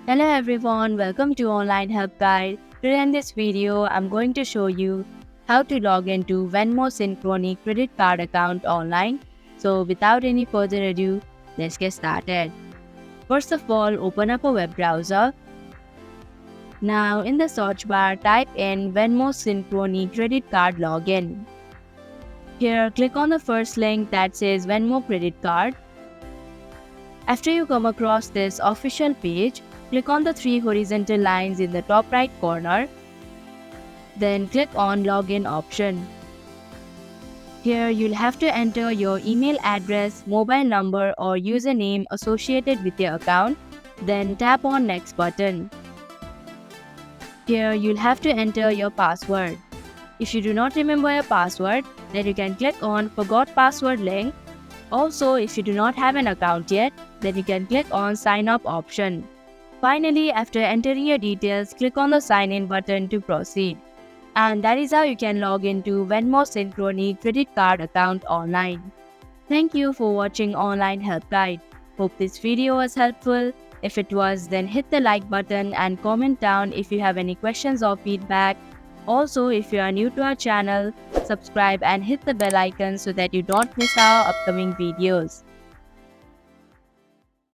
Hello everyone, welcome to Online Help Guide. Today in this video, I'm going to show you how to log into Venmo Synchrony Credit Card account online. So without any further ado, let's get started. First of all, open up a web browser. Now in the search bar, type in Venmo Synchrony Credit Card Login. Here, click on the first link that says Venmo Credit Card. After you come across this official page, click on the three horizontal lines in the top right corner. Then click on Login option. Here you'll have to enter your email address, mobile number or username associated with your account. Then tap on Next button. Here you'll have to enter your password. If you do not remember your password, then you can click on Forgot Password link. Also, if you do not have an account yet, then you can click on Sign Up option. Finally, after entering your details, click on the Sign In button to proceed. And that is how you can log into Venmo Synchrony Credit Card account online. Thank you for watching Online Help Guide. Hope this video was helpful. If it was, then hit the like button and comment down if you have any questions or feedback. Also, if you are new to our channel, subscribe and hit the bell icon so that you don't miss our upcoming videos.